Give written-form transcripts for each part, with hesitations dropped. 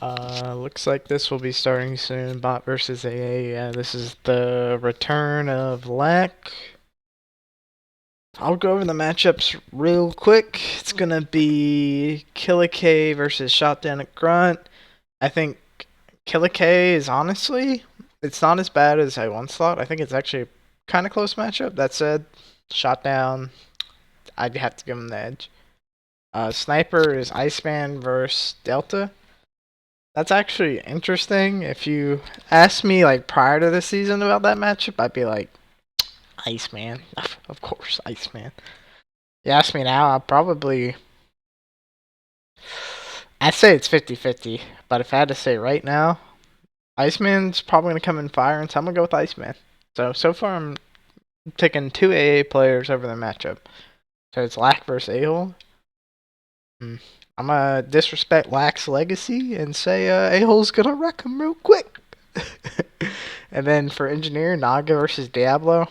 Looks like this will be starting soon. Bot versus AA. Yeah, this is the return of KillaK. I'll go over the matchups real quick. It's gonna be KillaK versus ShotDown at Grunt. I think KillaK is honestly, it's not as bad as I once thought. I think it's actually a kind of close matchup. That said, ShotDown, I'd have to give him the edge. Sniper is Iceman versus Delta. That's actually interesting. If you asked me like prior to the season about that matchup, I'd be like, Iceman. Of course, Iceman. You ask me now, I'd say it's 50-50. But if I had to say right now, Iceman's probably going to come in fire, and so I'm going to go with Iceman. So far I'm taking two AA players over the matchup. So it's KillaK versus A-Hole. I'm gonna disrespect KillaK's legacy and say A-Hole's gonna wreck him real quick. And then for Engineer, Naga versus Dyablo.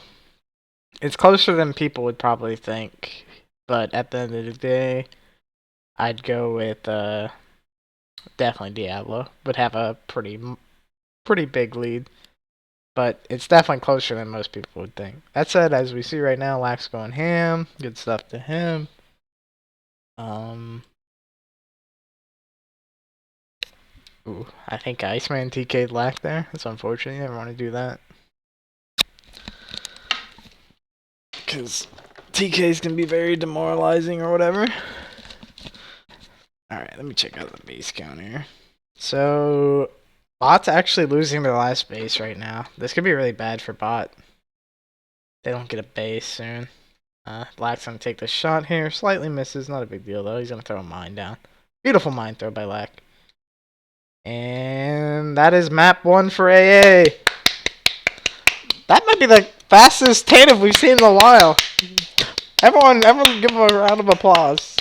It's closer than people would probably think. But at the end of the day, I'd go with definitely Dyablo. Would have a pretty big lead. But it's definitely closer than most people would think. That said, as we see right now, KillaK's going ham. Good stuff to him. Ooh, I think Iceman TK'd KillaK there. That's unfortunate. You never want to do that. Because TKs can be very demoralizing or whatever. Alright, let me check out the base count here. So, bot's actually losing their last base right now. This could be really bad for bot. They don't get a base soon. KillaK's gonna take the shot here. Slightly misses. Not a big deal though. He's gonna throw a mine down. Beautiful mine throw by KillaK. And that is map 1 for AA. That might be the fastest TANF we've seen in a while. Everyone give him a round of applause.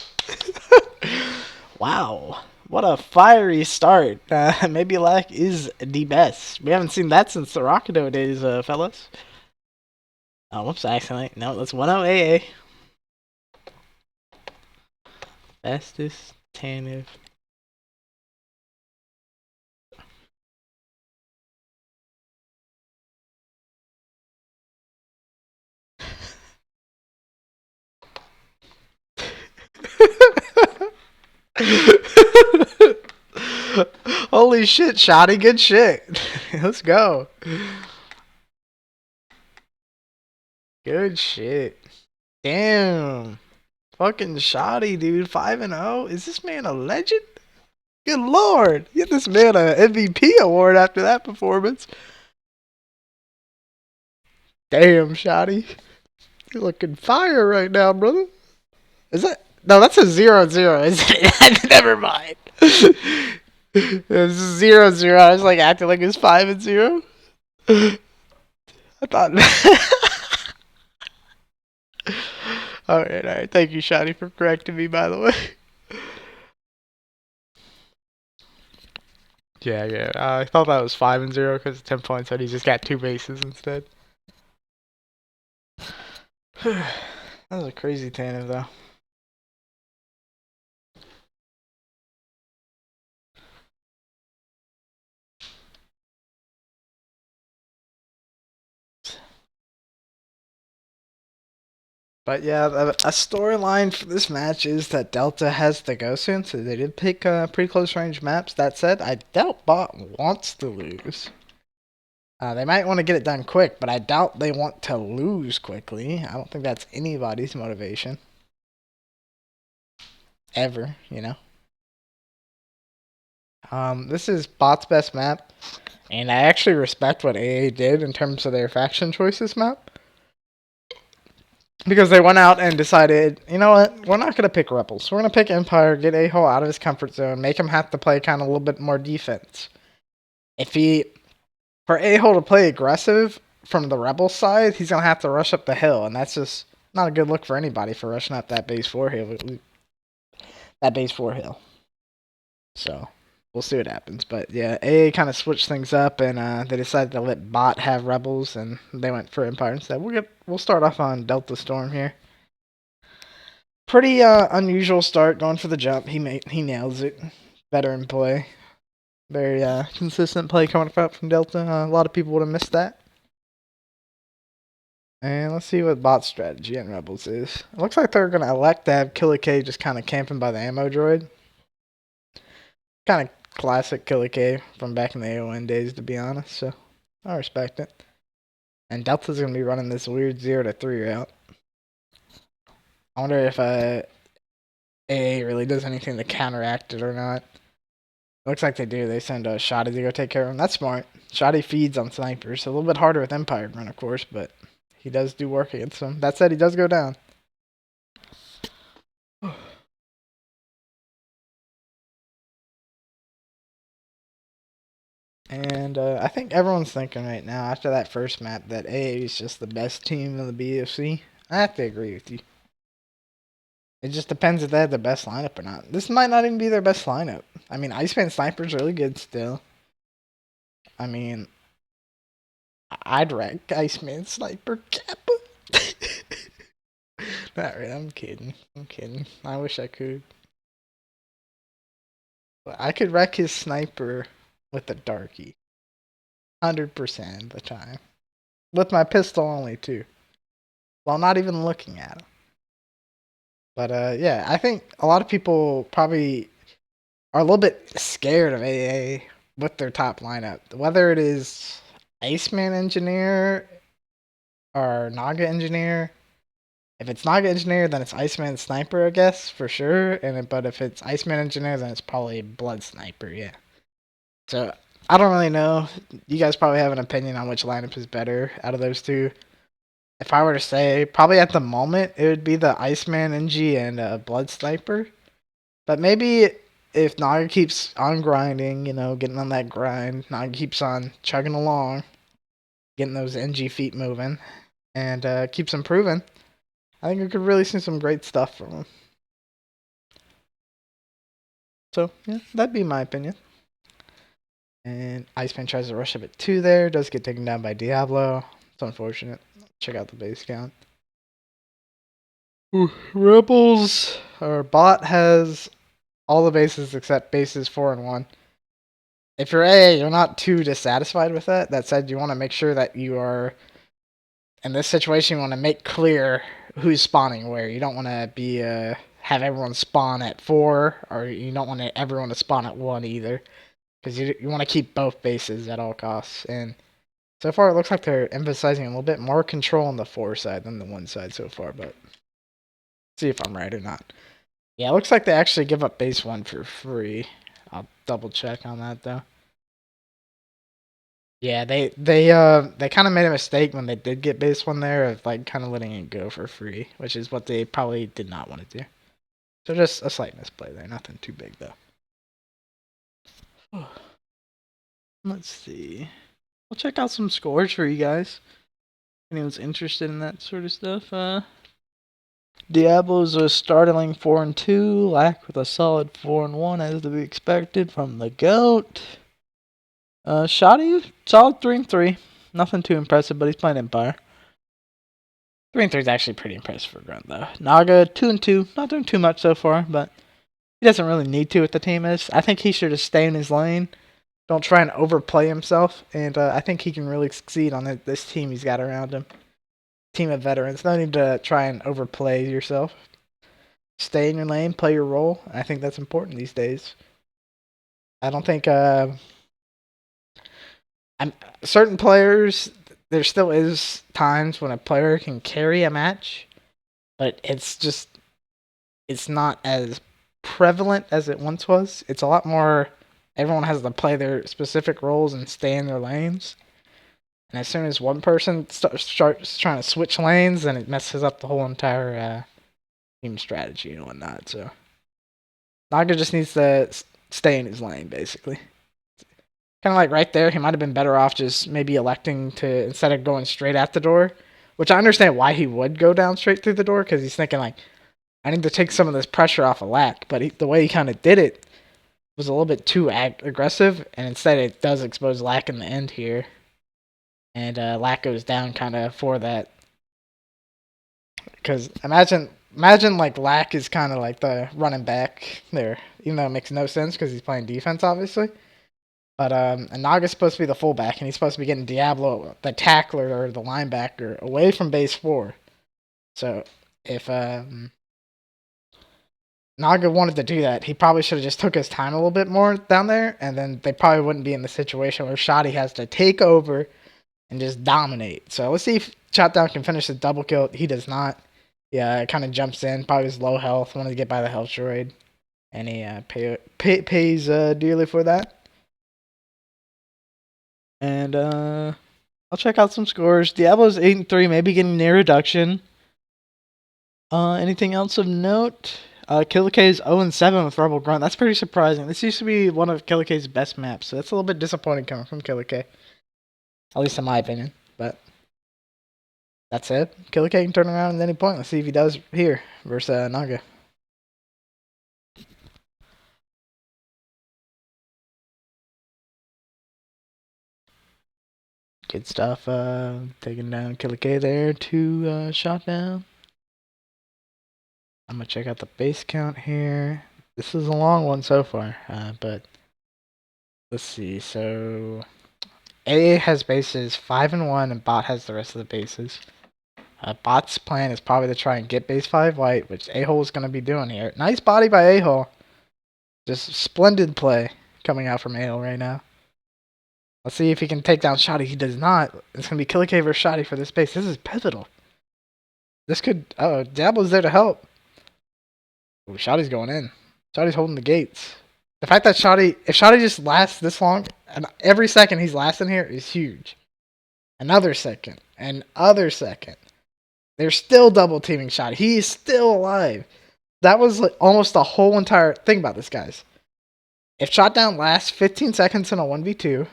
Wow. What a fiery start. Maybe KillaK is the best. We haven't seen that since the Rockedo days, fellas. Oh, whoops, accidentally. No, that's 1-0 AA. Fastest TANF. Holy shit, Shotty, good shit. Let's go. Good shit. Damn. Fucking Shotty, dude. 5-0. Is this man a legend? Good lord. Get this man a MVP award after that performance. Damn, Shotty. You're looking fire right now, brother. Is that? No, that's a 0-0, isn't it? Never mind. It's 0-0. I was like acting like it's 5-0. I thought. Alright. Thank you, Shotty, for correcting me, by the way. Yeah. I thought that was 5-0 because 10 points said he just got 2 bases instead. That was a crazy TANF, though. But yeah, a storyline for this match is that Delta has to go soon, so they did pick pretty close range maps. That said, I doubt bot wants to lose. They might want to get it done quick, but I doubt they want to lose quickly. I don't think that's anybody's motivation. Ever, you know. This is bot's best map, and I actually respect what AA did in terms of their faction choices map. Because they went out and decided, you know what, we're not going to pick Rebels. We're going to pick Empire, get A-Hole out of his comfort zone, make him have to play kind of a little bit more defense. For A-Hole to play aggressive from the Rebel side, he's going to have to rush up the hill, and that's just not a good look for anybody for rushing up that base 4 hill. So, we'll see what happens. But yeah, AA kind of switched things up, and they decided to let bot have Rebels, and they went for Empire instead. We'll start off on Delta Storm here. Pretty unusual start, going for the jump. He nails it. Veteran play. Very consistent play coming up from Delta. A lot of people would have missed that. And let's see what bot strategy on Rebels is. It looks like they're going to elect to have KillaK just kind of camping by the ammo droid. Kind of classic KillaK from back in the AON days, to be honest. So I respect it. And Delta's going to be running this weird 0 to 3 route. I wonder if AA really does anything to counteract it or not. Looks like they do. They send a Shoddy to go take care of him. That's smart. Shoddy feeds on snipers. A little bit harder with Empire Run, of course, but he does do work against them. That said, he does go down. And I think everyone's thinking right now, after that first map, that AA is just the best team in the BFC. I have to agree with you. It just depends if they have the best lineup or not. This might not even be their best lineup. I mean, Iceman Sniper's really good still. I mean, I'd rank Iceman Sniper Kappa. Not really, I'm kidding. I wish I could. But I could wreck his sniper with a darkie. 100% of the time. With my pistol only, too. While not even looking at him. But, yeah, I think a lot of people probably are a little bit scared of AA with their top lineup. Whether it is Iceman Engineer or Naga Engineer. If it's Naga Engineer, then it's Iceman Sniper, I guess, for sure. But if it's Iceman Engineer, then it's probably Blood Sniper, yeah. So, I don't really know. You guys probably have an opinion on which lineup is better out of those two. If I were to say, probably at the moment, it would be the Iceman NG and Blood Sniper. But maybe if Naga keeps on grinding, getting on that grind, Naga keeps on chugging along, getting those NG feet moving, and keeps improving, I think we could really see some great stuff from him. So, yeah, that'd be my opinion. And Iceman tries to rush up at 2 there. Does get taken down by Dyablo. It's unfortunate. Check out the base count. Ooh, Rebels, or bot has all the bases except bases 4 and 1. If you're A, you're not too dissatisfied with that. That said, you want to make sure that you are, in this situation, you want to make clear who's spawning where. You don't want to be have everyone spawn at 4, or you don't want everyone to spawn at 1 either. Because you want to keep both bases at all costs. And so far, it looks like they're emphasizing a little bit more control on the 4 side than the 1 side so far. But see if I'm right or not. Yeah, it looks like they actually give up base 1 for free. I'll double check on that, though. Yeah, they kind of made a mistake when they did get base 1 there of like kind of letting it go for free, which is what they probably did not want to do. So just a slight misplay there, nothing too big though. Let's see. I'll check out some scores for you guys. If anyone's interested in that sort of stuff. Diablo's a startling 4 and 2. KillaK with a solid 4 and 1 as to be expected from the GOAT. Shoddy, solid 3 and 3. Nothing too impressive, but he's playing Empire. 3 and 3 is actually pretty impressive for Grunt though. Naga 2 and 2. Not doing too much so far, but he doesn't really need to with the team is. I think he should just stay in his lane. Don't try and overplay himself, and I think he can really succeed on this team he's got around him. Team of veterans. No need to try and overplay yourself. Stay in your lane, play your role. I think that's important these days. I don't think certain players, there still is times when a player can carry a match, but it's not as prevalent as it once was. It's a lot more, everyone has to play their specific roles and stay in their lanes. And as soon as one person starts trying to switch lanes, then it messes up the whole entire team strategy and whatnot. So Naga just needs to stay in his lane, basically. Kind of like right there, he might have been better off just maybe electing to, instead of going straight at the door, which I understand why he would go down straight through the door, because he's thinking like, I need to take some of this pressure off of KillaK. But the way he kind of did it was a little bit too aggressive, and instead it does expose KillaK in the end here. And KillaK goes down kind of for that. Because imagine like KillaK is kind of like the running back there, even though it makes no sense because he's playing defense, obviously. But and Naga's supposed to be the fullback, and he's supposed to be getting Dyablo, the tackler or the linebacker, away from base 4. So if Naga wanted to do that, he probably should have just took his time a little bit more down there, and then they probably wouldn't be in the situation where Shotty has to take over and just dominate. So let's see if ShotDown can finish the double kill. He does not. Yeah, it kind of jumps in. Probably was low health. Wanted to get by the health droid. And he pays dearly for that. And I'll check out some scores. Diablo's 8-3, maybe getting near reduction. Anything else of note? KillaK is 0-7 with Rebel Grunt. That's pretty surprising. This used to be one of KillaK's best maps, so that's a little bit disappointing coming from KillaK. At least in my opinion. But that's it. KillaK can turn around at any point. Let's see if he does here versus Naga. Good stuff. Taking down KillaK there. 2 ShotDown. I'm gonna check out the base count here. This is a long one so far, but let's see. So AA has bases 5 and 1, and Bot has the rest of the bases. Bot's plan is probably to try and get base 5 white, which A-Hole is gonna be doing here. Nice body by A-Hole. Just splendid play coming out from A-Hole right now. Let's see if he can take down Shotty. He does not. It's gonna be KillaK versus Shotty for this base. This is pivotal. This could. Oh, Diablo's there to help. Ooh, Shotty's going in. Shotty's holding the gates. The fact that if Shotty just lasts this long, and every second he's lasting here is huge. Another second. Another second. They're still double teaming Shotty. He is still alive. That was like almost the whole entire thing about this, guys. If ShotDown lasts 15 seconds in a 1v2,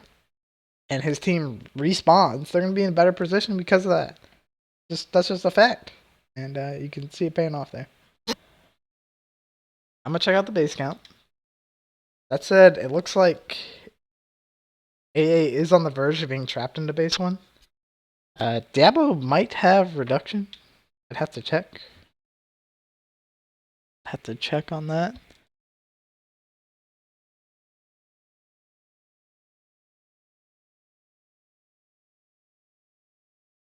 and his team respawns, they're going to be in a better position because of that. That's just a fact. And you can see it paying off there. I'm going to check out the base count. That said, it looks like AA is on the verge of being trapped into base 1. Diablo might have reduction. I'd have to check. Have to check on that.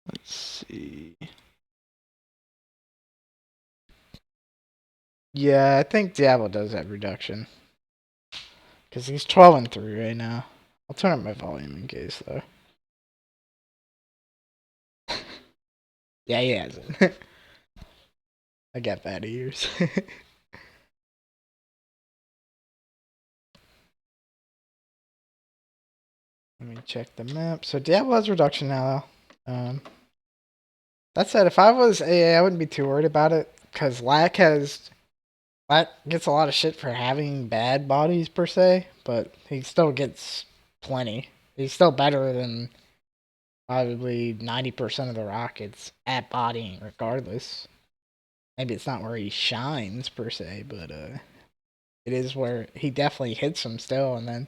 Let's see. Yeah, I think Diablo does have reduction. Because he's 12-3 right now. I'll turn up my volume in case, though. Yeah, he hasn't. I got bad ears. Let me check the map. So Diablo has reduction now, though. That said, if I was AA, I wouldn't be too worried about it. Because LAC gets a lot of shit for having bad bodies, per se. But he still gets plenty. He's still better than probably 90% of the Rockets at bodying, regardless. Maybe it's not where he shines, per se, but it is where he definitely hits them still, and then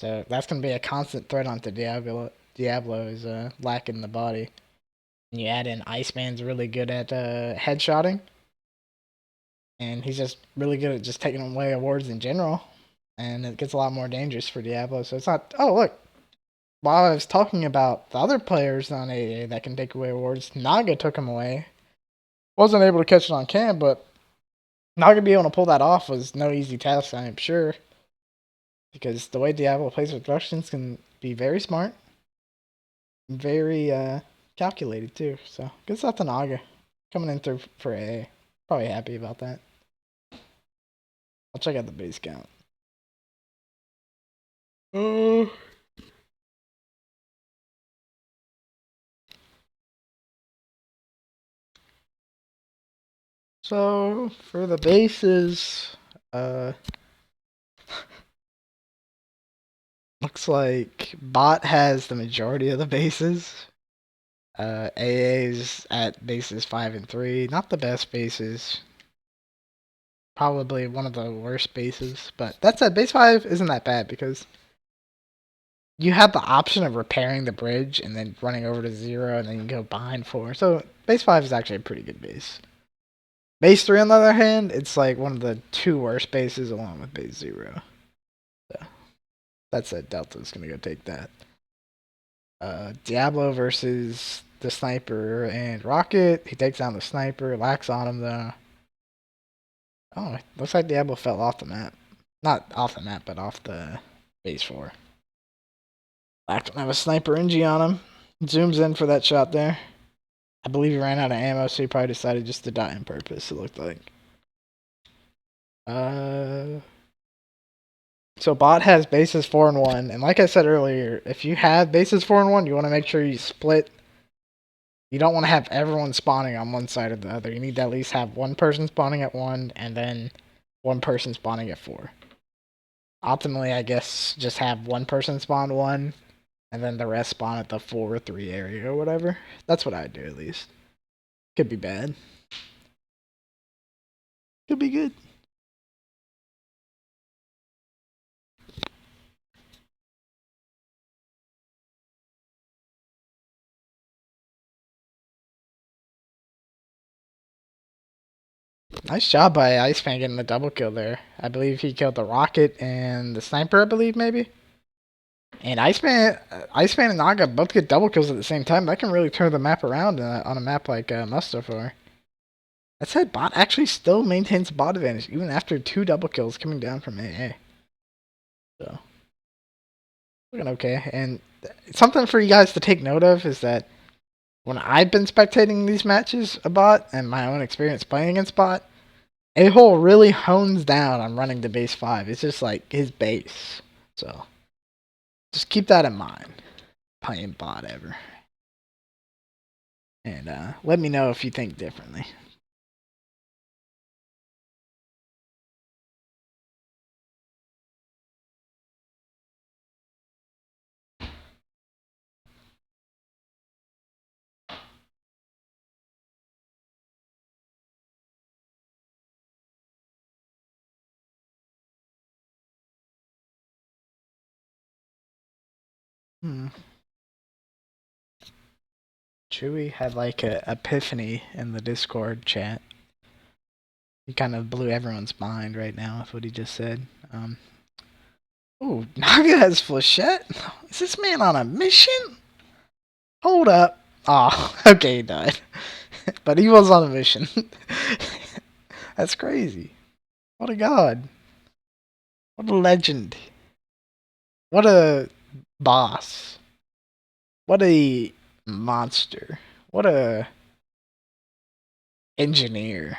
so that's gonna be a constant threat onto Diablo. Diablo is lacking the body. And you add in Iceman's really good at headshotting, and he's just really good at just taking away awards in general, and it gets a lot more dangerous for Diablo. So it's not. Oh look, while I was talking about the other players on AA that can take away awards, Naga took him away. Wasn't able to catch it on cam, but not gonna be able to pull that off was no easy task, I'm sure. Because the way Diablo plays with reductions can be very smart. Very calculated too. So good stuff to Naga. Coming in through for AA. Probably happy about that. I'll check out the base count. So for the bases, looks like Bot has the majority of the bases. AA's at bases 5 and 3. Not the best bases. Probably one of the worst bases. But that said, base 5 isn't that bad because you have the option of repairing the bridge and then running over to 0 and then you go behind 4. So base 5 is actually a pretty good base. Base 3, on the other hand, it's like one of the 2 worst bases along with base 0. So That said, Delta's gonna go take that. Dyablo versus the sniper and Rocket. He takes down the sniper. Lax on him though. Oh, looks like Dyablo fell off the map. Not off the map, but off the base 4. Lax don't have a sniper NG on him. Zooms in for that shot there. I believe he ran out of ammo, so he probably decided just to die on purpose, it looked like. So bot has bases 4 and 1, and like I said earlier, if you have bases 4 and 1, you want to make sure you split. You don't want to have everyone spawning on one side or the other. You need to at least have one person spawning at 1, and then one person spawning at 4. Optimally, I guess, just have one person spawn 1, and then the rest spawn at the 4 or 3 area or whatever. That's what I'd do, at least. Could be bad. Could be good. Nice job by Iceman getting the double kill there. I believe he killed the rocket and the sniper, I believe, maybe? And Iceman and Naga both get double kills at the same time. That can really turn the map around on a map like Mustafar. That said, bot actually still maintains bot advantage even after 2 double kills coming down from AA. So, looking okay. And something for you guys to take note of is that when I've been spectating these matches a bot and my own experience playing against bot, A-Hole really hones down on running the base 5. It's just like his base. So, just keep that in mind. Playing bot ever. And let me know if you think differently. Chewy had like a epiphany in the Discord chat. He kind of blew everyone's mind right now with what he just said. Ooh, Naga has Flechette? Is this man on a mission? Hold up. Oh, okay, he died. But he was on a mission. That's crazy. What a god. What a legend. What a boss. What a monster. What a engineer.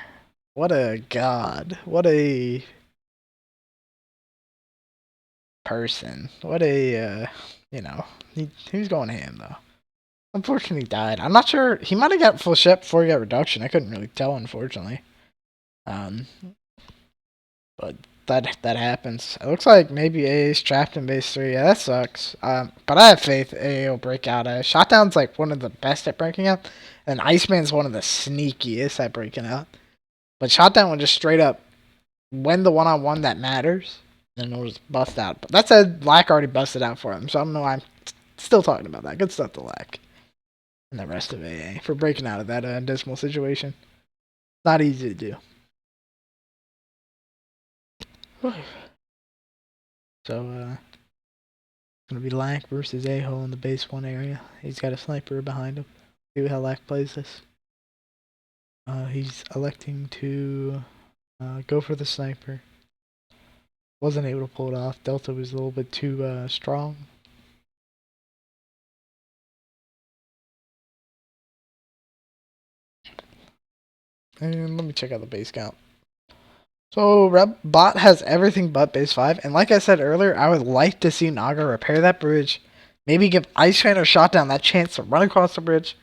What a god. What a person. What a, he's going ham, though. Unfortunately, he died. I'm not sure. He might have got Flechette before he got reduction. I couldn't really tell, unfortunately. But that happens. It looks like maybe AA's trapped in base 3. Yeah, that sucks. But I have faith AA will break out. ShotDown's like one of the best at breaking out, and Iceman's one of the sneakiest at breaking out. But ShotDown will just straight up win the one-on-one that matters, then it'll just bust out. But that said, Lack already busted out for him, so I don't know why I'm still talking about that. Good stuff to Lack and the rest of AA for breaking out of that dismal situation. Not easy to do. So, gonna be Lack versus A-Hole in the base 1 area. He's got a sniper behind him. See how Lack plays this. He's electing to go for the sniper. Wasn't able to pull it off. Delta was a little bit too strong. And let me check out the base count. So bot has everything but base 5, and like I said earlier, I would like to see Naga repair that bridge. Maybe give Iceman or ShotDown that chance to run across the bridge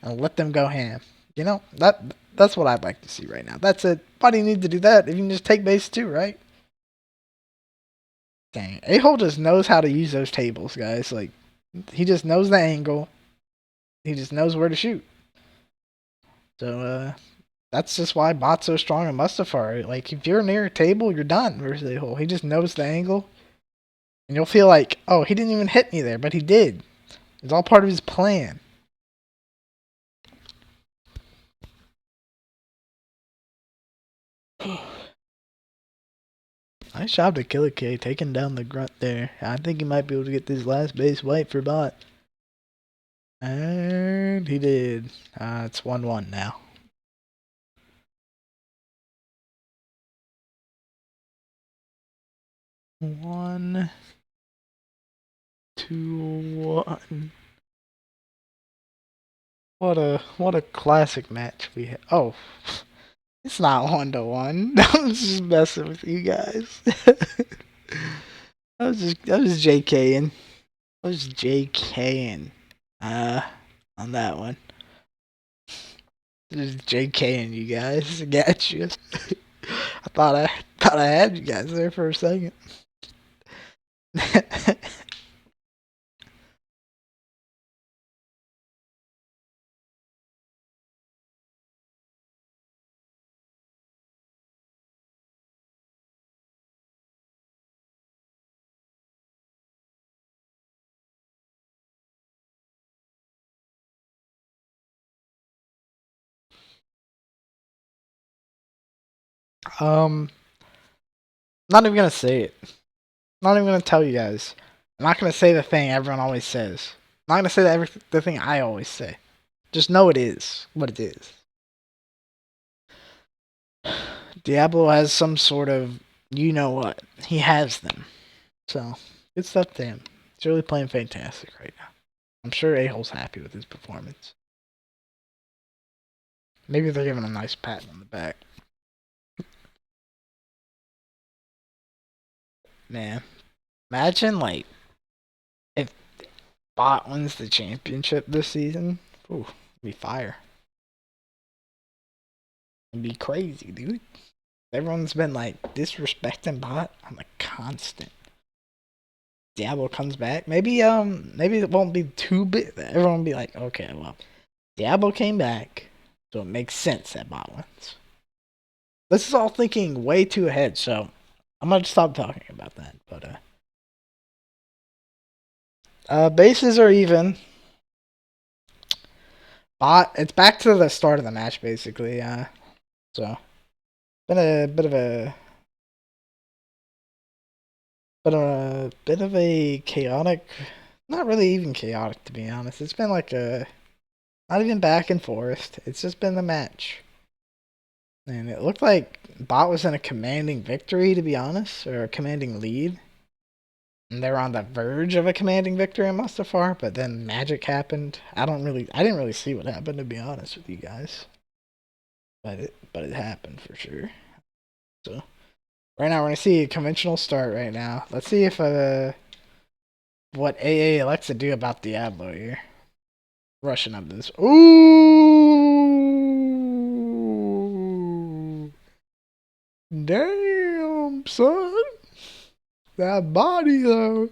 and let them go ham. You know, that's what I'd like to see right now. That's it. Why do you need to do that if you can just take base 2, right? Dang, A-Hole just knows how to use those tables, guys. Like, he just knows the angle. He just knows where to shoot. So, that's just why bot's so strong in Mustafar. Like, if you're near a table, you're done versus A-Hole. He just knows the angle. And you'll feel like, oh, he didn't even hit me there, but he did. It's all part of his plan. Nice job to KillaK taking down the grunt there. I think he might be able to get this last base white for bot. And he did. It's 1-1 now. One, 2-1. What a classic match we had. Oh, it's not 1-1. I was just messing with you guys. I was JKing. I was JKing. On that one. Just JKing you guys. Got you. I thought I had you guys there for a second. Not even gonna say it. Not even gonna tell you guys. I'm not gonna say the thing everyone always says. I'm not gonna say the thing I always say. Just know it is what it is. Dyablo has some sort of, you know what? He has them. So, good stuff to him. He's really playing fantastic right now. I'm sure A-Hole's happy with his performance. Maybe they're giving him a nice pat on the back. Man, imagine, like, if Bot wins the championship this season. Ooh, it'd be fire. It'd be crazy, dude. Everyone's been, like, disrespecting Bot on the constant. Diablo comes back. Maybe it won't be too big. Everyone will be like, okay, well, Diablo came back, so it makes sense that Bot wins. This is all thinking way too ahead, so I'm gonna stop talking about that. But bases are even. Bot, it's back to the start of the match basically. So been a bit of a chaotic, not really even chaotic to be honest. It's been like a not even back and forth. It's just been the match. And it looked like Bot was in a commanding victory, to be honest, or a commanding lead. And they were on the verge of a commanding victory in Mustafar, but then magic happened. I didn't really see what happened, to be honest with you guys. But it happened for sure. So right now we're gonna see a conventional start right now. Let's see if what AA elects to do about Diablo here. Rushing up this. Ooh, damn son. That body though. It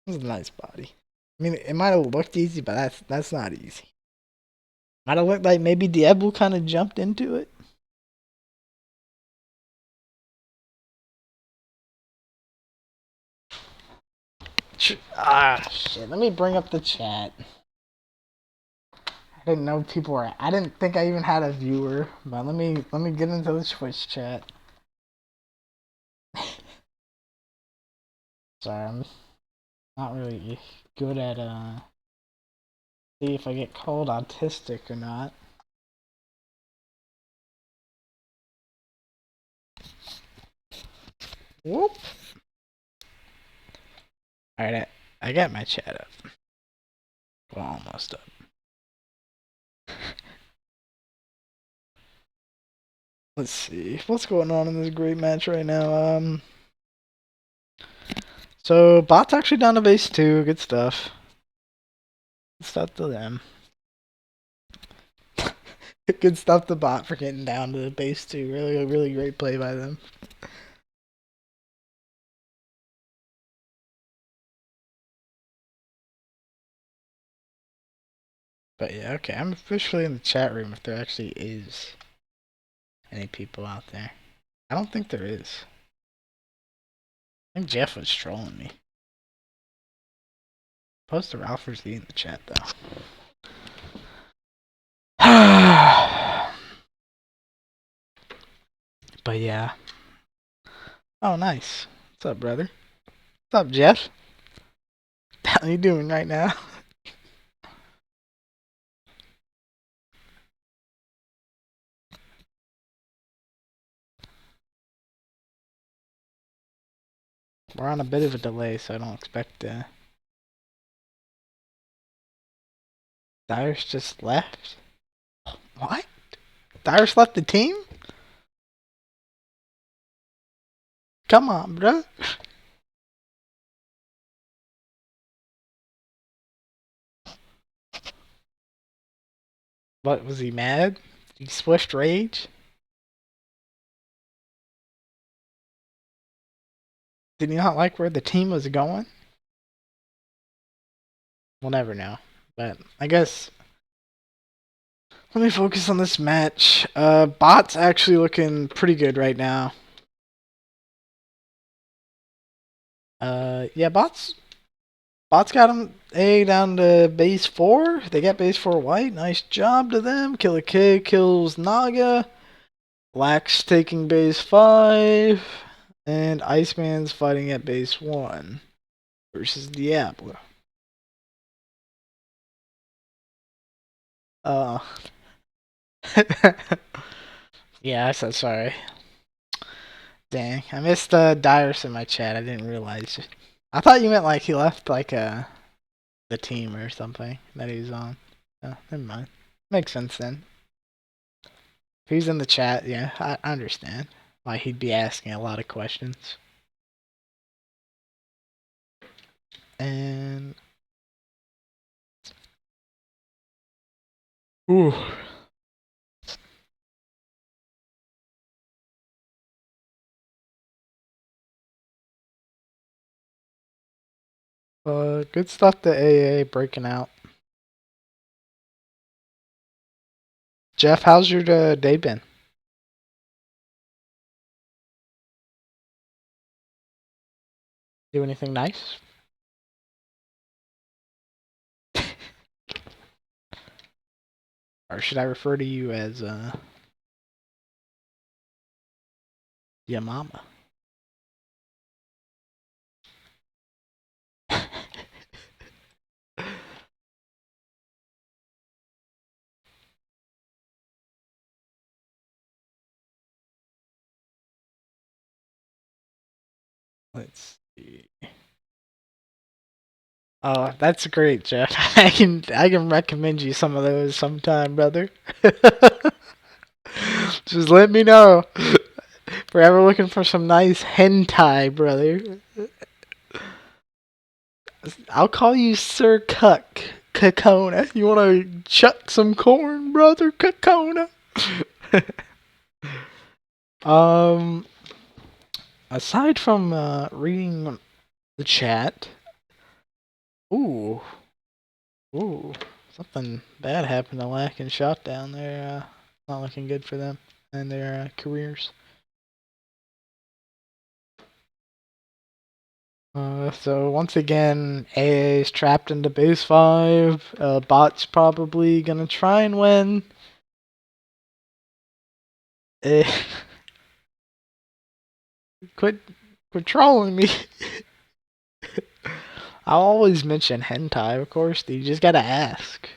was a nice body. I mean, it might have looked easy, but that's not easy. Might have looked like maybe Diablo kind of jumped into it. Ah, shit. Let me bring up the chat. I didn't know people were. I didn't think I even had a viewer, but let me get into the Twitch chat. Sorry, I'm not really good at see if I get called autistic or not. Whoop. Alright, I got my chat up. Well, almost up. Let's see. What's going on in this great match right now? So, Bot's actually down to base 2. Good stuff. Good stuff to them. Good stuff to Bot for getting down to base 2. Really great play by them. But yeah, okay. I'm officially in the chat room if there actually is any people out there. I don't think there is. I think Jeff was trolling me. Post the Ralphers in the chat though. But yeah. Oh, nice. What's up, brother? What's up, Jeff? How you doing right now? We're on a bit of a delay, so I don't expect Dyrus just left. What? Dyrus left the team? Come on, bro. What, was he mad? He switched rage? Did he not like where the team was going? We'll never know. But I guess let me focus on this match. Bot's actually looking pretty good right now. Yeah, Bot's got him A down to base 4. They got base 4 white. Nice job to them. KillaK kills Naga. Black's taking base 5. And Iceman's fighting at base 1 versus Dyablo. Uh, yeah, I said sorry. Dang, I missed Dyrus in my chat. I didn't realize. I thought you meant like he left like the team or something that he was on. Oh, never mind. Makes sense then. If he's in the chat, yeah, I understand why he'd be asking a lot of questions. And ooh. Good stuff to AA breaking out. Jeff, how's your day been? Do anything nice? Or should I refer to you as your mama? Let's see. Oh, that's great, Jeff. I can recommend you some of those sometime, brother. Just let me know. If we're ever looking for some nice hentai, brother, I'll call you Sir Cuck. Kakona. You wanna chuck some corn, brother? Kakona. um, aside from reading the chat, ooh, ooh, something bad happened to KillaK and ShotDown. They're not looking good for them and their careers. So once again, AA is trapped into base 5. Bot's probably gonna try and win. Eh, quit trolling me. I'll always mention hentai, of course. You just gotta ask.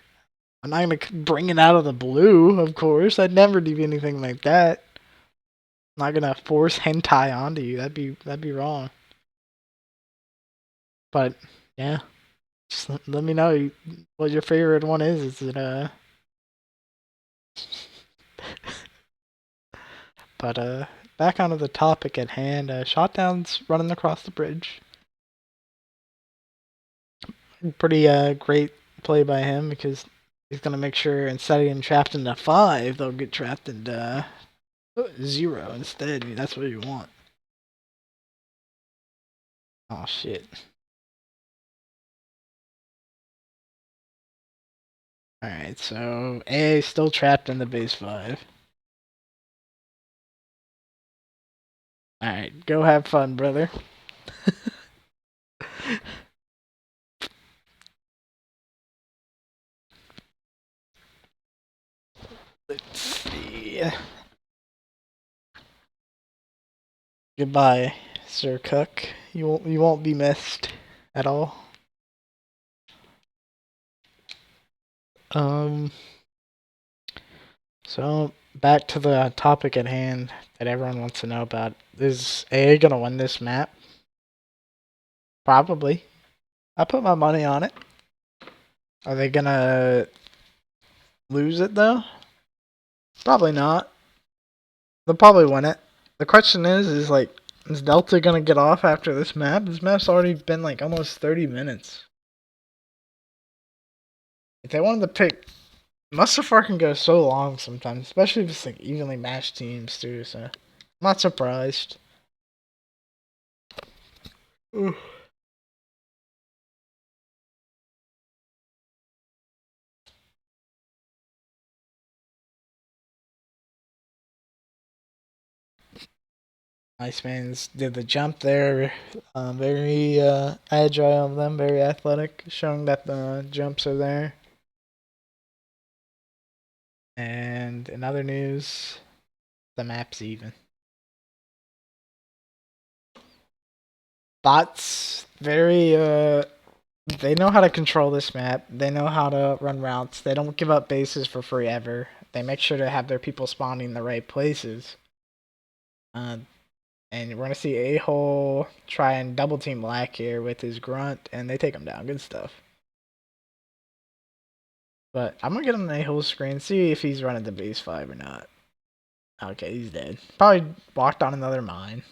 I'm not gonna bring it out of the blue, of course. I'd never do anything like that. I'm not gonna force hentai onto you. That'd be wrong. But yeah, just let me know what your favorite one is. Is it But back onto the topic at hand. ShotDown's running across the bridge. Pretty great play by him because he's gonna make sure instead of getting trapped into 5, they'll get trapped into 0 instead. I mean, that's what you want. Oh shit. Alright, so A still trapped in the base 5. Alright, go have fun, brother. Let's see. Goodbye. Sir Cook. You won't be missed at all. So back to the topic at hand that everyone wants to know about. Is AA gonna win this map? Probably. I put my money on it. Are they gonna lose it though? Probably not. They'll probably win it. The question is like, is Delta gonna get off after this map? This map's already been like almost 30 minutes. If they wanted to pick, Mustafar can go so long sometimes, especially if it's like evenly matched teams too. So I'm not surprised. Ooh. Iceman's did the jump there. Very agile of them, very athletic, showing that the jumps are there. And in other news, the map's even. Bots, very, they know how to control this map. They know how to run routes. They don't give up bases for free ever. They make sure to have their people spawning in the right places. And we're going to see A-Hole try and double team Black here with his grunt, and they take him down. Good stuff. But I'm going to get on the A-Hole screen, see if he's running the base 5 or not. Okay, he's dead. Probably walked on another mine.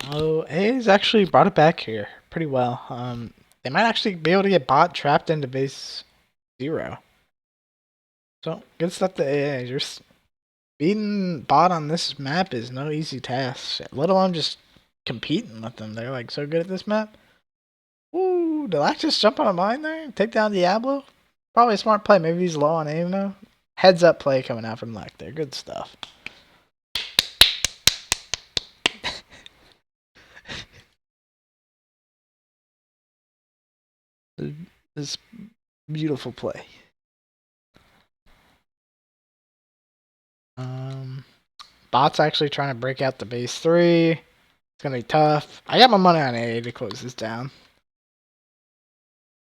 So A's actually brought it back here pretty well. They might actually be able to get bot trapped into base 0. So good stuff to AA. Just beating bot on this map is no easy task. Let alone just competing with them. They're like so good at this map. Ooh, did Lack just jump on a mine there? Take down Dyablo? Probably a smart play. Maybe he's low on aim now. Heads up play coming out from Lack there. Good stuff. This beautiful play. Bot's actually trying to break out the base 3. It's gonna be tough. I got my money on A to close this down.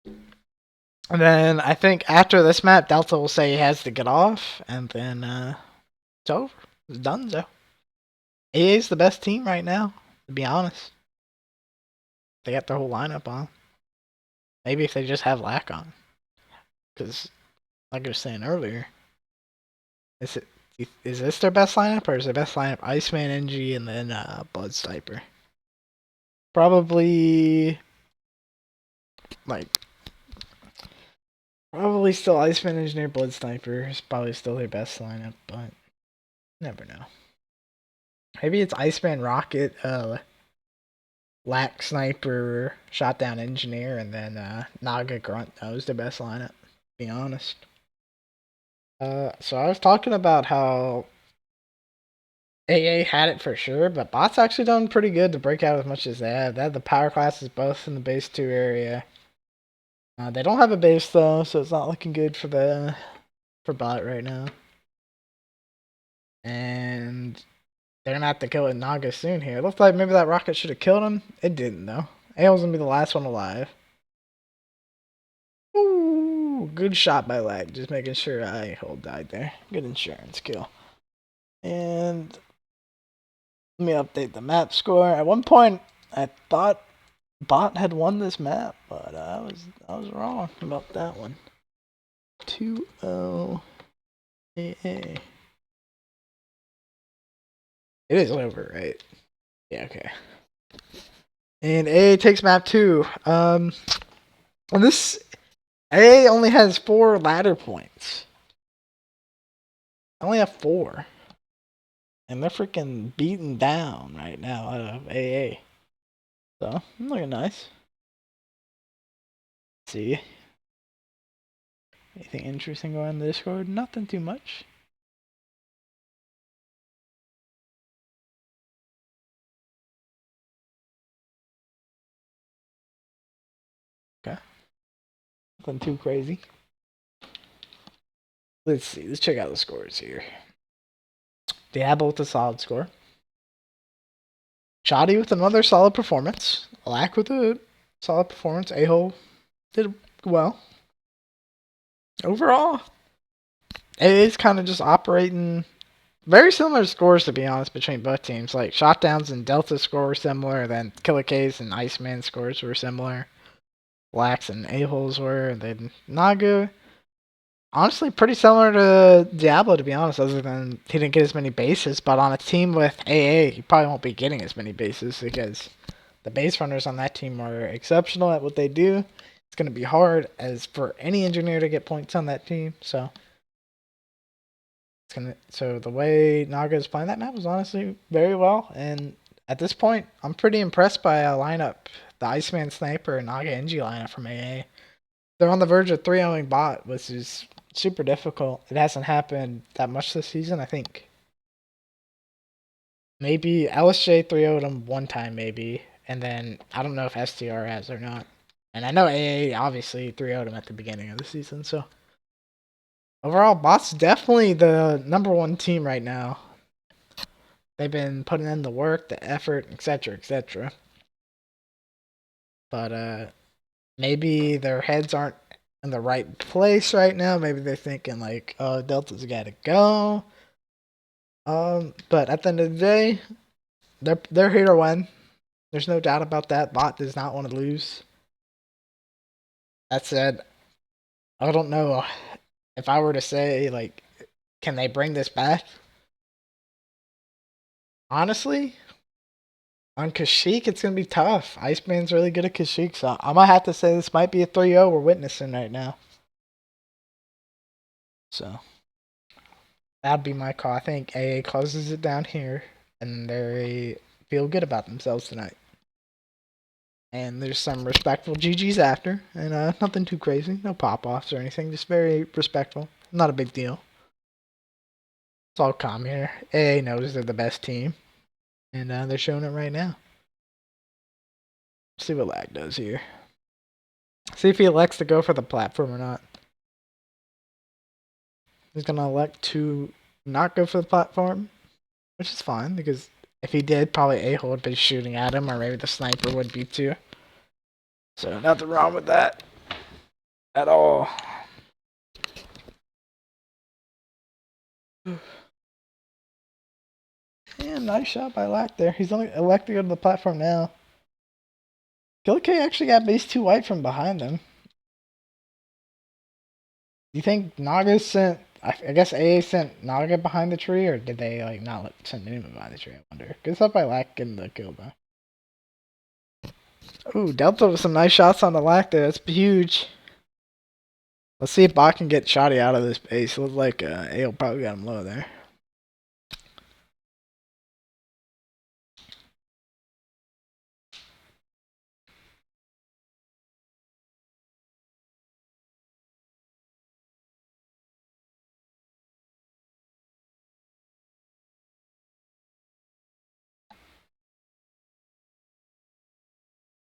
And then I think after this map, Delta will say he has to get off, and then it's over. It's done, so. AA's the best team right now, to be honest. They got their whole lineup on. Maybe if they just have Lack on. Because, like I was saying earlier, is this their best lineup, or is their best lineup Iceman, NG, and then Blood Sniper? Probably, probably still Iceman, Engineer, Blood Sniper is probably still their best lineup, but never know. Maybe it's Iceman, Rocket, Lack, Sniper, ShotDown, Engineer, and then Naga, Grunt. That was their best lineup, to be honest. So I was talking about how AA had it for sure, but Bot's actually done pretty good to break out as much as they have. They have the power classes both in the base 2 area. They don't have a base though, so it's not looking good for Bot right now. And they're gonna have to kill Naga soon here. It looks like maybe that rocket should have killed him. It didn't though. AO's gonna be the last one alive. Ooh, good shot by Lag. Just making sure I-Hole died there. Good insurance kill. And let me update the map score. At one point, I thought Bot had won this map, but I was wrong about that one. 2-0 AA. It is over, right? Yeah, okay. And AA takes map 2. And this AA only has 4 ladder points. I only have 4. And they're freaking beaten down right now out of AA. So, looking nice. Let's see. Anything interesting going on in the Discord? Nothing too much. Okay. Nothing too crazy. Let's see. Let's check out the scores here. Dyablo with a solid score. Shoddy with another solid performance. Lack with a solid performance. A-hole did well. Overall, it is kind of just operating very similar scores, to be honest, between both teams. Like, ShotDowns and Delta score were similar, then KillaK's and Iceman scores were similar. Blacks and A-holes were, and then Naga, honestly, pretty similar to Dyablo, to be honest, other than he didn't get as many bases. But on a team with AA, he probably won't be getting as many bases because the base runners on that team are exceptional at what they do. It's going to be hard as for any engineer to get points on that team. So the way Naga is playing that map is honestly very well. And at this point, I'm pretty impressed by a lineup. The Iceman Sniper and Naga NG lineup from AA. They're on the verge of 3-0ing bot, which is super difficult. It hasn't happened that much this season, I think. Maybe LSJ 3-0'd them one time, maybe. And then I don't know if STR has or not. And I know AA obviously 3-0'd them at the beginning of the season, so. Overall, bot's definitely the number one team right now. They've been putting in the work, the effort, etc., etc. But maybe their heads aren't in the right place right now. Maybe they're thinking like, "Oh, Delta's got to go." But at the end of the day, they're here to win. There's no doubt about that. Bot does not want to lose. That said, I don't know if I were to say like, can they bring this back? Honestly, on Kashyyyk, it's gonna be tough. Iceman's really good at Kashyyyk, so I might have to say this might be a 3-0 we're witnessing right now. So that'd be my call. I think AA closes it down here, and they feel good about themselves tonight. And there's some respectful GGs after, and nothing too crazy, no pop-offs or anything, just very respectful. Not a big deal. It's all calm here. AA knows they're the best team, and they're showing it right now. See what Lag does here. See if he elects to go for the platform or not. He's gonna elect to not go for the platform, which is fine because if he did, probably A-hole would be shooting at him, or maybe the sniper would be too. So nothing wrong with that at all. Yeah, nice shot by Lack there. He's only elected to go to the platform now. KillaK actually got base 2 white from behind him. You think Naga sent... I guess AA sent Naga behind the tree, or did they like not send anyone behind the tree? I wonder. Good stuff by Lack getting the kill though. Ooh, Delta with some nice shots on the Lack there. That's huge. Let's see if Bot can get Shoddy out of this base. It looks like AO probably got him low there.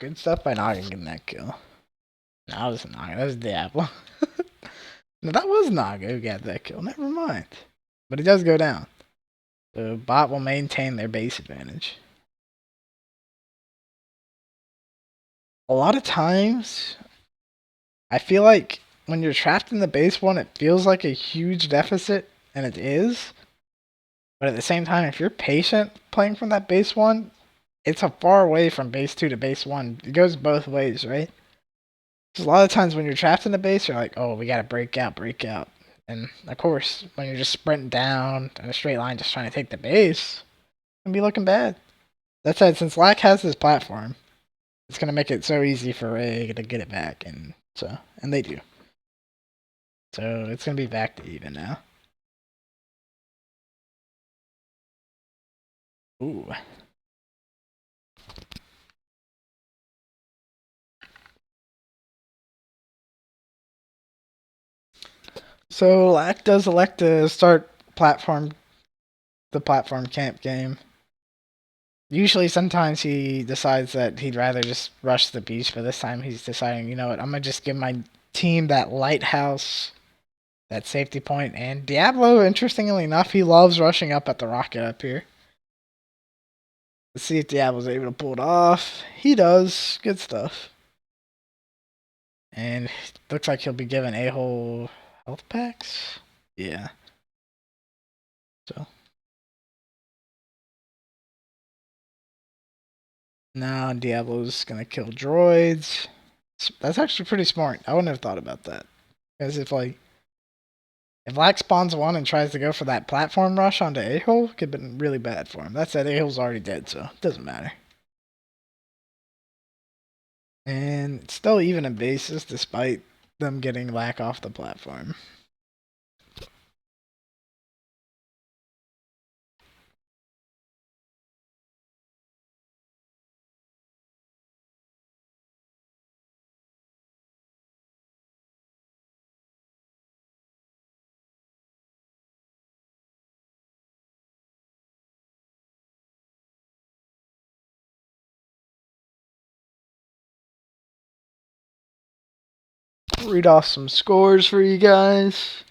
Good stuff by Naga getting that kill. No, that was Naga. That was Dyablo. No, that was Naga who got that kill. Never mind. But it does go down. So Bot will maintain their base advantage. A lot of times, I feel like when you're trapped in the base 1, it feels like a huge deficit, and it is. But at the same time, if you're patient playing from that base 1, it's a far away from base 2 to base 1. It goes both ways, right? Because a lot of times when you're trapped in the base, you're like, oh, we gotta break out, break out. And of course, when you're just sprinting down in a straight line just trying to take the base, it's gonna be looking bad. That said, since Lack has this platform, it's gonna make it so easy for Ray to get it back, and they do. So it's gonna be back to even now. Ooh. So Lack does elect to start the platform camp game. Usually, sometimes he decides that he'd rather just rush the beach, but this time he's deciding, you know what, I'm gonna just give my team that lighthouse, that safety point. And Dyablo, interestingly enough, he loves rushing up at the rocket up here. Let's see if Diablo's able to pull it off. He does. Good stuff. And looks like he'll be given a-hole health packs. Yeah. So now Diablo's gonna kill droids. That's actually pretty smart. I wouldn't have thought about that. Because if Lack spawns one and tries to go for that platform rush onto a-hole, could have been really bad for him. That said, a-hole's already dead, so it doesn't matter. And it's still even in bases despite them getting Lack off the platform. Read off some scores for you guys.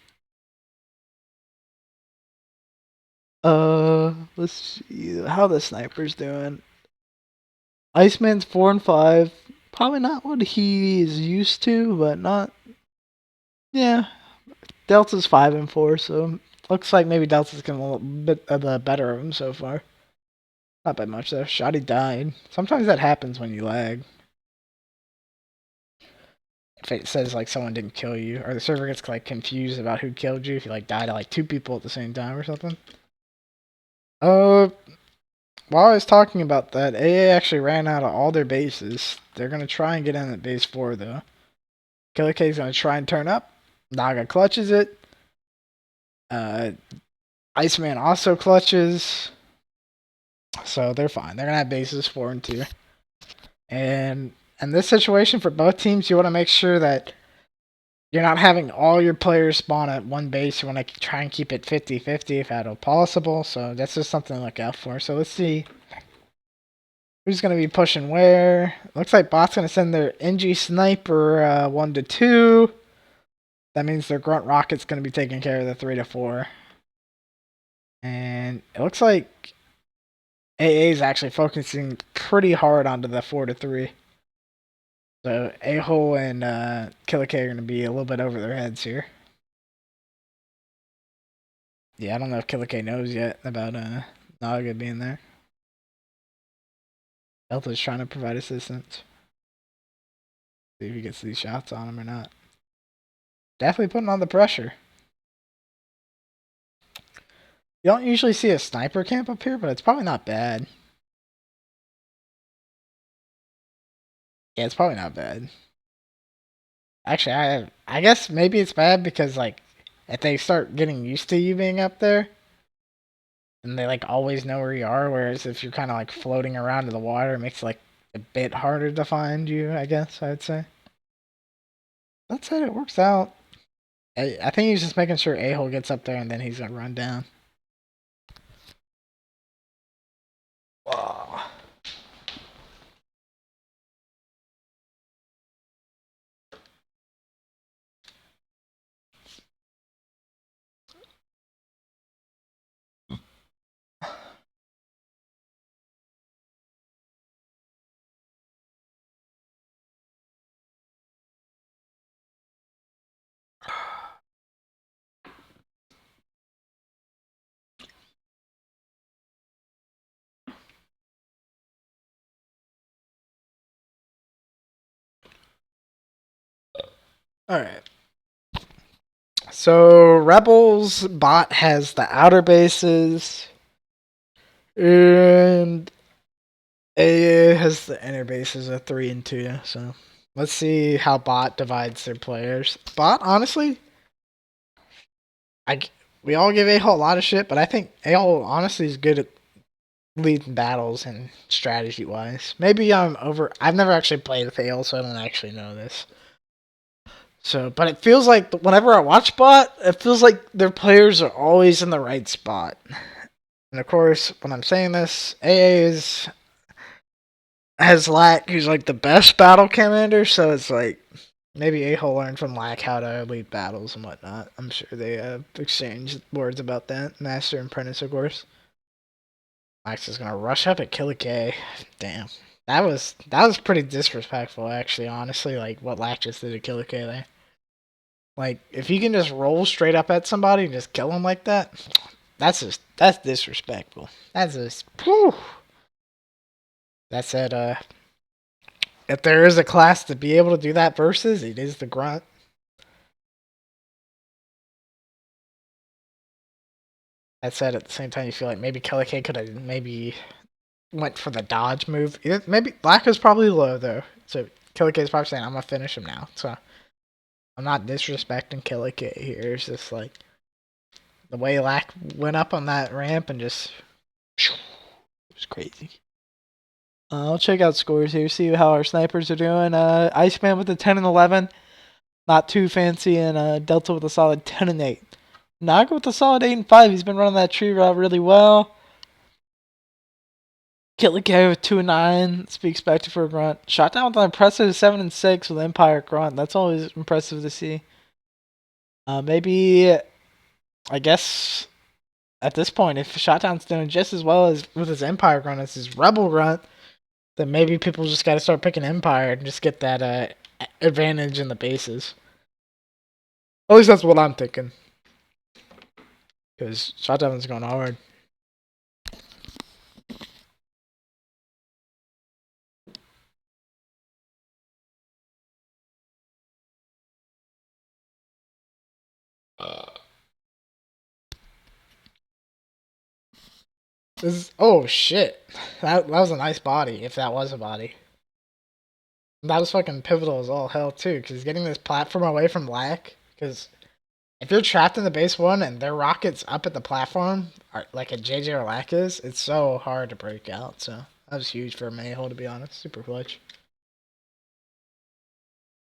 Let's see how the sniper's doing. Iceman's 4-5. Probably not what he is used to, but not. Yeah, Delta's 5-4. So looks like maybe Delta's getting a little bit of the better of him so far. Not by much though. Shotty died. Sometimes that happens when you lag. If it says like someone didn't kill you, or the server gets like confused about who killed you, if you like die to like two people at the same time or something. While I was talking about that, AA actually ran out of all their bases. They're gonna try and get in at base 4 though. KillaK is gonna try and turn up. Naga clutches it. Iceman also clutches. So they're fine. They're gonna have bases 4 and 2. And in this situation for both teams, you want to make sure that you're not having all your players spawn at one base. You want to try and keep it 50-50 if at all possible. So that's just something to look out for. So let's see who's going to be pushing where. Looks like bot's going to send their NG sniper 1 to 2. That means their grunt rocket's going to be taking care of the 3 to 4. And it looks like AA is actually focusing pretty hard onto the 4 to 3. So a-hole and KillaK are going to be a little bit over their heads here. Yeah, I don't know if KillaK knows yet about Naga being there. Delta's trying to provide assistance. See if he gets these shots on him or not. Definitely putting on the pressure. You don't usually see a sniper camp up here, but it's probably not bad. Yeah, it's probably not bad. Actually, I guess maybe it's bad because like if they start getting used to you being up there, and they like always know where you are. Whereas if you're kind of like floating around in the water, it makes it like a bit harder to find you. I guess I'd say. That said, it works out. I think he's just making sure a-hole gets up there and then he's gonna run down. Wow. All right. So Rebels bot has the outer bases, and AA has the inner bases of 3 and 2. So let's see how bot divides their players. Bot, honestly, we all give a-hole a lot of shit, but I think a-hole honestly is good at leading battles and strategy wise. Maybe I'm over. I've never actually played with AL, so I don't actually know this. So, but it feels like whenever I watch bot, it feels like their players are always in the right spot. And of course, when I'm saying this, AA has Lack, who's like the best battle commander. So it's like maybe A-Hole learned from Lack how to lead battles and whatnot. I'm sure they exchanged words about that. Master and Apprentice, of course. Lax is gonna rush up at KillaK. Damn. That was pretty disrespectful, actually, honestly, like what Lack just did to KillaK there. Like, if you can just roll straight up at somebody and just kill him like that, that's disrespectful. That's just, whew. That said, if there is a class to be able to do that versus, it is the Grunt. That said, at the same time, you feel like maybe KillaK could have maybe went for the dodge move. Maybe Black is probably low, though. So KillaK is probably saying, I'm going to finish him now. So I'm not disrespecting KillaK here. It's just like the way Lack went up on that ramp and just... It was crazy. I'll check out scores here, see how our snipers are doing. Iceman with a 10 and 11. Not too fancy. And Delta with a solid 10 and 8. Naga with a solid 8 and 5. He's been running that tree route really well. KillaK with 2 and 9. That's to be expected for a Grunt. ShotDown with an impressive 7 and 6 with Empire Grunt. That's always impressive to see. Maybe, I guess, at this point, if ShotDown's doing just as well as with his Empire Grunt as his Rebel Grunt, then maybe people just got to start picking Empire and just get that advantage in the bases. At least that's what I'm thinking. Because ShotDown's going hard. Oh shit. That was a nice body, if that was a body. That was fucking pivotal as all hell too, because getting this platform away from Lack, because if you're trapped in the base one and their rockets up at the platform, like a JJ or Lack is, it's so hard to break out. So that was huge for Mayhole, to be honest. Super clutch.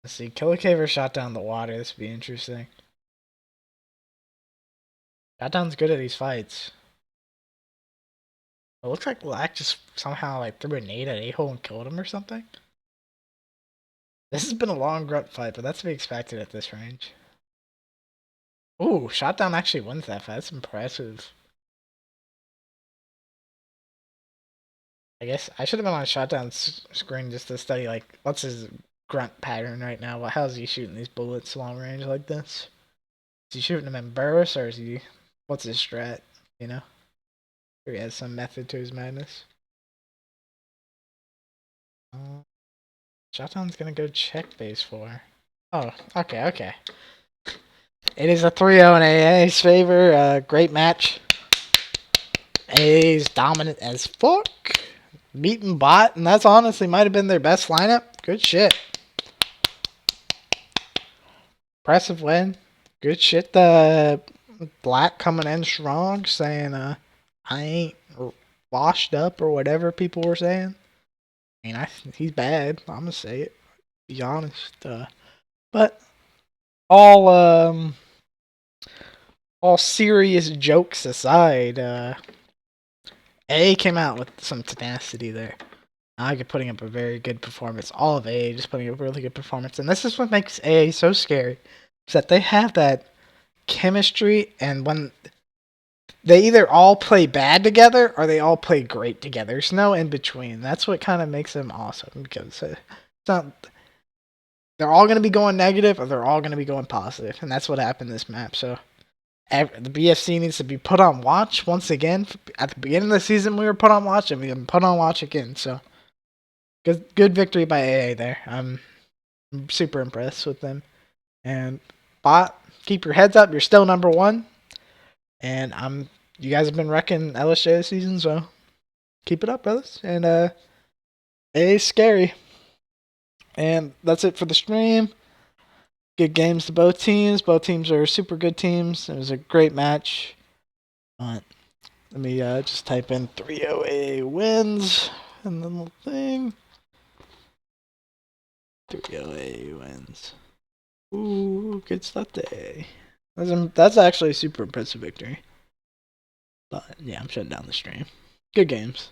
Let's see, KillaK versus ShotDown the water. This would be interesting. ShotDown's good at these fights. It looks like Lack just somehow like threw a nade at A-Hole and killed him or something. This has been a long Grunt fight, but that's to be expected at this range. Ooh, ShotDown actually wins that fight. That's impressive. I guess I should have been on ShotDown's screen just to study, like, what's his Grunt pattern right now? How's he shooting these bullets long range like this? Is he shooting them in bursts, or is he... What's his strat, you know? Or he has some method to his madness. ShotDown's gonna go check base 4. Oh, okay. It is a 3-0 in AA's favor. Great match. AA's dominant as fuck. Beating bot, and that's honestly might have been their best lineup. Good shit. Impressive win. Good shit. The Black coming in strong, saying I ain't washed up or whatever people were saying. I mean, he's bad. I'm gonna say it. Be honest. But all serious jokes aside, A came out with some tenacity there. Naga putting up a very good performance. All of A just putting up a really good performance. And this is what makes A so scary. Is that they have that chemistry, and when they either all play bad together or they all play great together. There's no in between. That's what kind of makes them awesome, because it's not... They're all going to be going negative or they're all going to be going positive. And that's what happened this map. So the BFC needs to be put on watch once again. At the beginning of the season, we were put on watch, and we can put on watch again. So good victory by AA there. I'm super impressed with them. And bot, keep your heads up. You're still number 1. And you guys have been wrecking LSJ this season, so keep it up, brothers. And AA's scary. And that's it for the stream. Good games to both teams. Both teams are super good teams. It was a great match. Let me just type in 308 wins and then the thing. 308 wins. Ooh, good stuff day. That's actually a super impressive victory. But yeah, I'm shutting down the stream. Good games.